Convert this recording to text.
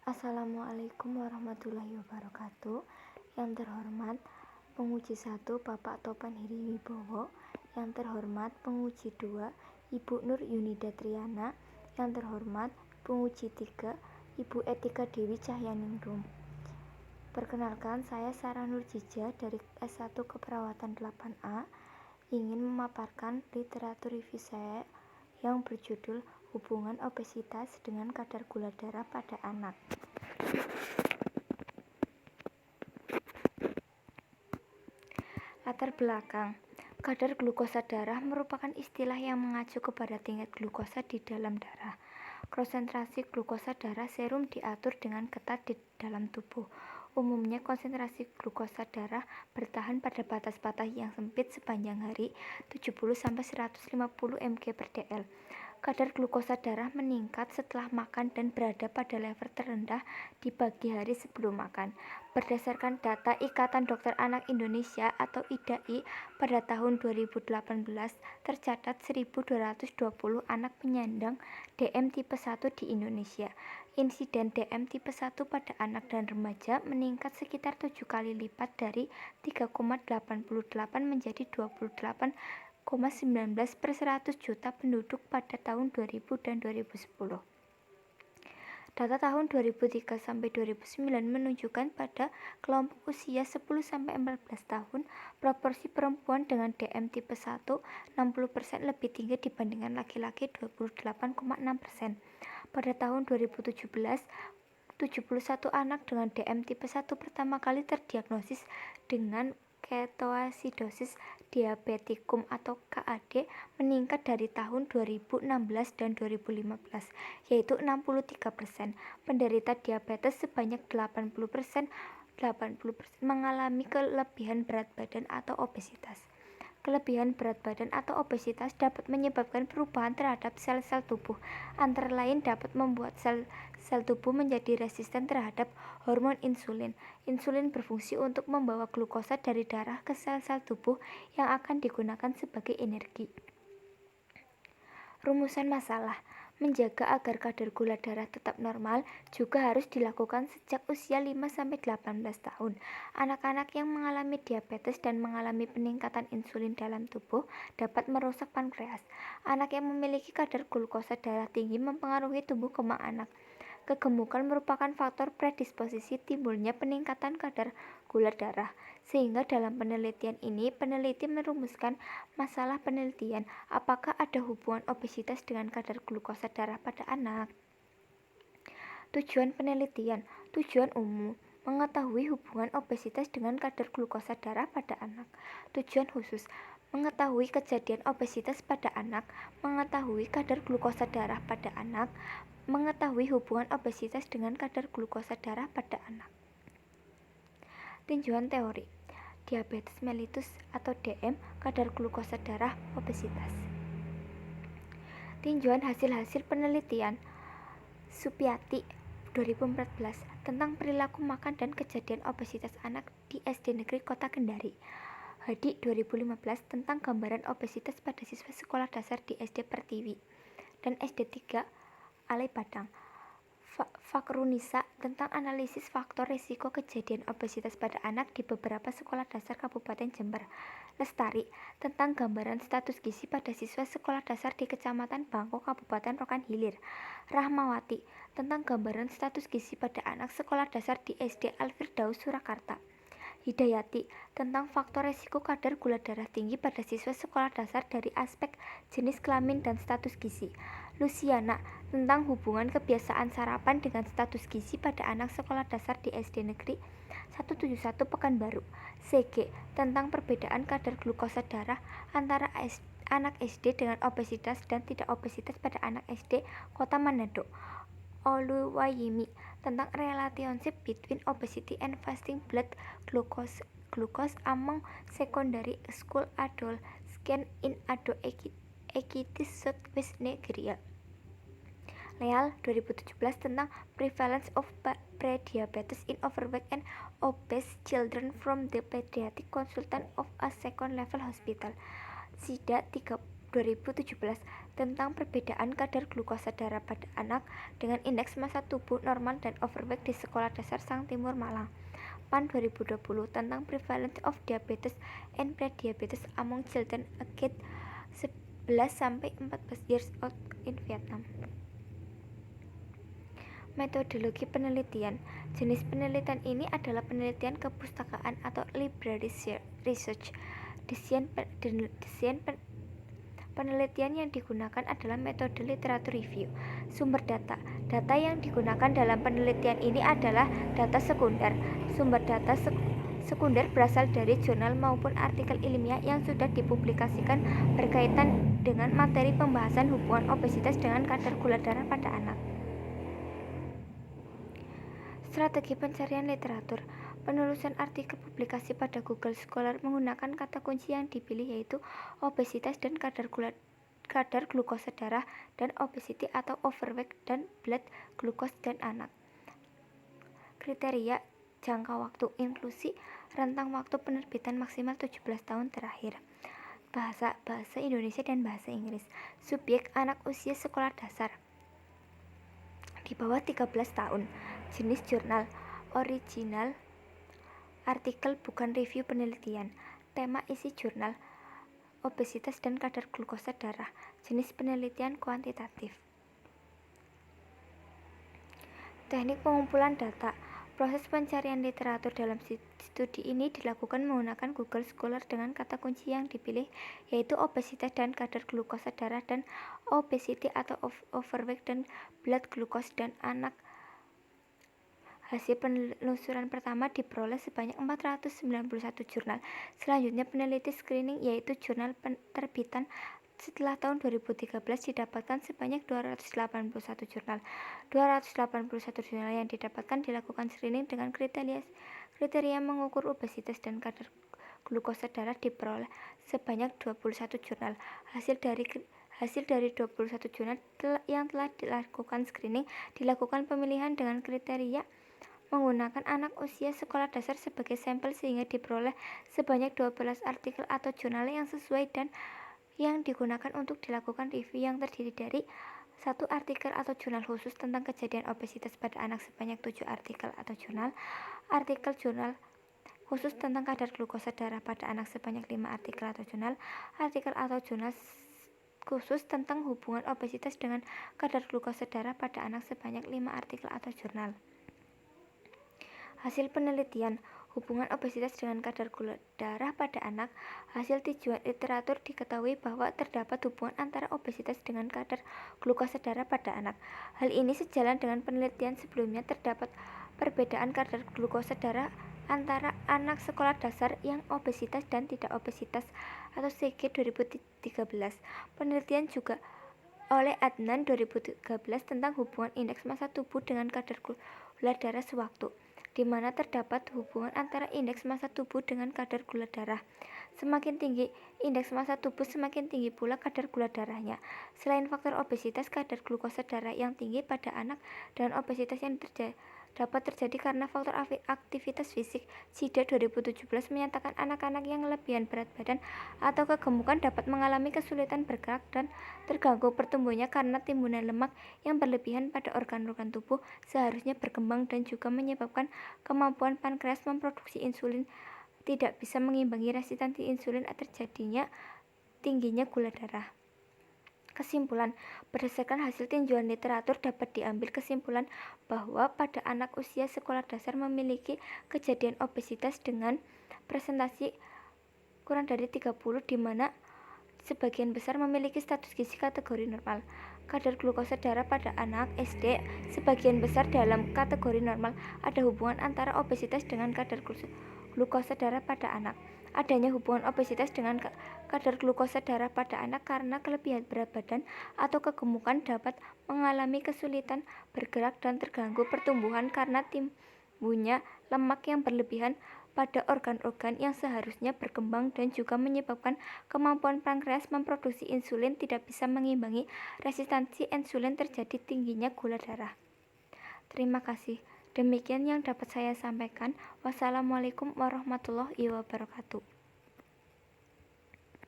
Assalamualaikum warahmatullahi wabarakatuh. Yang terhormat penguji 1 Bapak Topan Hiriwibowo. Yang terhormat penguji 2 Ibu Nur Yunida Triana. Yang terhormat penguji 3 Ibu Etika Dewi Cahyaningrum. Perkenalkan, saya Sarah Nurjija dari S1 Keperawatan 8A ingin memaparkan literatur review saya yang berjudul Hubungan Obesitas dengan Kadar Gula Darah pada Anak. Latar belakang. Kadar glukosa darah merupakan istilah yang mengacu kepada tingkat glukosa di dalam darah. Konsentrasi glukosa darah serum diatur dengan ketat di dalam tubuh. Umumnya konsentrasi glukosa darah bertahan pada batas-batas yang sempit sepanjang hari 70-150 mg/dl. Kadar glukosa darah meningkat setelah makan dan berada pada level terendah di pagi hari sebelum makan. Berdasarkan data Ikatan Dokter Anak Indonesia atau IDAI, pada tahun 2018 tercatat 1.220 anak penyandang DM tipe 1 di Indonesia. Insiden DM tipe 1 pada anak dan remaja meningkat sekitar 7 kali lipat dari 3,88 menjadi 28,19 per 100 juta penduduk pada tahun 2000 dan 2010. Data tahun 2003 sampai 2009 menunjukkan pada kelompok usia 10-14 tahun, proporsi perempuan dengan DM tipe 1 60% lebih tinggi dibandingkan laki-laki 28,6%. Pada tahun 2017, 71 anak dengan DM tipe 1 pertama kali terdiagnosis dengan ketoasidosis diabeticum atau KAD meningkat dari tahun 2016 dan 2015, yaitu 63%. Penderita diabetes sebanyak 80% mengalami kelebihan berat badan atau obesitas. Kelebihan berat badan atau obesitas dapat menyebabkan perubahan terhadap sel-sel tubuh, antara lain dapat membuat sel tubuh menjadi resisten terhadap hormon insulin. Insulin berfungsi untuk membawa glukosa dari darah ke sel-sel tubuh yang akan digunakan sebagai energi. Rumusan masalah. Menjaga agar kadar gula darah tetap normal juga harus dilakukan sejak usia 5-18 tahun. Anak-anak yang mengalami diabetes dan mengalami peningkatan insulin dalam tubuh dapat merusak pankreas. Anak yang memiliki kadar glukosa darah tinggi mempengaruhi tumbuh kembang anak. Kegemukan merupakan faktor predisposisi timbulnya peningkatan kadar gula darah, sehingga dalam penelitian ini peneliti merumuskan masalah penelitian, apakah ada hubungan obesitas dengan kadar glukosa darah pada anak. Tujuan penelitian. Tujuan umum: mengetahui hubungan obesitas dengan kadar glukosa darah pada anak. Tujuan khusus: mengetahui kejadian obesitas pada anak, mengetahui kadar glukosa darah pada anak, mengetahui hubungan obesitas dengan kadar glukosa darah pada anak. Tinjauan teori. Diabetes mellitus atau DM, kadar glukosa darah, obesitas. Tinjauan hasil-hasil penelitian Supiati 2014 tentang perilaku makan dan kejadian obesitas anak di SD Negeri Kota Kendari. Hadi 2015 tentang gambaran obesitas pada siswa sekolah dasar di SD Pertiwi dan SD 3 Alai Padang. Fakrunisa tentang analisis faktor risiko kejadian obesitas pada anak di beberapa sekolah dasar Kabupaten Jember. Lestari tentang gambaran status gizi pada siswa sekolah dasar di Kecamatan Bangko, Kabupaten Rokan Hilir. Rahmawati tentang gambaran status gizi pada anak sekolah dasar di SD Al-Firdaus Surakarta. Hidayati tentang faktor risiko kadar gula darah tinggi pada siswa sekolah dasar dari aspek jenis kelamin dan status gizi. Luciana tentang hubungan kebiasaan sarapan dengan status gizi pada anak sekolah dasar di SD Negeri 171 Pekanbaru. CG tentang perbedaan kadar glukosa darah antara anak SD dengan obesitas dan tidak obesitas pada anak SD Kota Manado. Oluwayemi tentang relationship between obesity and fasting blood glucose among secondary school adults scanned in Ado-Ekiti Southwest Nigeria. Leal 2017 tentang prevalence of prediabetes in overweight and obese children from the pediatric consultant of a second level hospital. SIDA 2017 tentang perbedaan kadar glukosa darah pada anak dengan indeks massa tubuh normal dan overweight di Sekolah Dasar Sang Timur Malang. PAN 2020 tentang prevalence of diabetes and prediabetes among children aged 11-14 years old in Vietnam. Metodologi penelitian. Jenis penelitian ini adalah penelitian kepustakaan atau library research. Desain penelitian yang digunakan adalah metode literatur review. Sumber data. Data yang digunakan dalam penelitian ini adalah data sekunder. Sumber data sekunder berasal dari jurnal maupun artikel ilmiah yang sudah dipublikasikan berkaitan dengan materi pembahasan hubungan obesitas dengan kadar gula darah pada anak. Strategi pencarian literatur. Penelusuran artikel publikasi pada Google Scholar menggunakan kata kunci yang dipilih yaitu obesitas dan kadar glukosa darah dan obesity atau overweight dan blood glucose dan anak. Kriteria jangka waktu inklusi rentang waktu penerbitan maksimal 17 tahun terakhir. Bahasa Indonesia dan bahasa Inggris. Subjek anak usia sekolah dasar di bawah 13 tahun. Jenis jurnal original artikel bukan review penelitian. Tema isi jurnal obesitas dan kadar glukosa darah. Jenis penelitian kuantitatif. Teknik pengumpulan data. Proses pencarian literatur dalam studi ini dilakukan menggunakan Google Scholar dengan kata kunci yang dipilih yaitu obesitas dan kadar glukosa darah dan obesity atau overweight dan blood glucose dan anak. Hasil penelusuran pertama diperoleh sebanyak 491 jurnal. Selanjutnya peneliti screening yaitu jurnal terbitan setelah tahun 2013 didapatkan sebanyak 281 jurnal. 281 jurnal yang didapatkan dilakukan screening dengan kriteria mengukur obesitas dan kadar glukosa darah diperoleh sebanyak 21 jurnal. Hasil dari 21 jurnal yang telah dilakukan screening dilakukan pemilihan dengan kriteria menggunakan anak usia sekolah dasar sebagai sampel sehingga diperoleh sebanyak 12 artikel atau jurnal yang sesuai dan yang digunakan untuk dilakukan review yang terdiri dari 1 artikel atau jurnal khusus tentang kejadian obesitas pada anak sebanyak 7 artikel atau jurnal khusus tentang kadar glukosa darah pada anak sebanyak 5 artikel atau jurnal khusus tentang hubungan obesitas dengan kadar glukosa darah pada anak sebanyak 5 artikel atau jurnal. Hasil penelitian hubungan obesitas dengan kadar gula darah pada anak. Hasil tinjauan literatur diketahui bahwa terdapat hubungan antara obesitas dengan kadar glukosa darah pada anak. Hal ini sejalan dengan penelitian sebelumnya. Terdapat perbedaan kadar glukosa darah antara anak sekolah dasar yang obesitas dan tidak obesitas atau CG 2013. Penelitian juga oleh Adnan 2013 tentang hubungan indeks massa tubuh dengan kadar gula darah sewaktu, di mana terdapat hubungan antara indeks massa tubuh dengan kadar gula darah. Semakin tinggi indeks massa tubuh, semakin tinggi pula kadar gula darahnya. Selain faktor obesitas, kadar glukosa darah yang tinggi pada anak dan obesitas yang dapat terjadi karena faktor aktivitas fisik. SIDA 2017 menyatakan anak-anak yang kelebihan berat badan atau kegemukan dapat mengalami kesulitan bergerak dan terganggu pertumbuhannya karena timbunan lemak yang berlebihan pada organ-organ tubuh seharusnya berkembang dan juga menyebabkan kemampuan pankreas memproduksi insulin tidak bisa mengimbangi resistensi insulin terjadinya tingginya gula darah. Kesimpulan, berdasarkan hasil tinjauan literatur dapat diambil kesimpulan bahwa pada anak usia sekolah dasar memiliki kejadian obesitas dengan presentasi kurang dari 30 di mana sebagian besar memiliki status gizi kategori normal. Kadar glukosa darah pada anak SD sebagian besar dalam kategori normal. Ada hubungan antara obesitas dengan kadar glukosa darah pada anak. Adanya hubungan obesitas dengan kadar glukosa darah pada anak karena kelebihan berat badan atau kegemukan dapat mengalami kesulitan bergerak dan terganggu pertumbuhan karena timbulnya lemak yang berlebihan pada organ-organ yang seharusnya berkembang dan juga menyebabkan kemampuan pankreas memproduksi insulin tidak bisa mengimbangi resistensi insulin terjadi tingginya gula darah. Terima kasih. Demikian yang dapat saya sampaikan. Wassalamualaikum warahmatullahi wabarakatuh.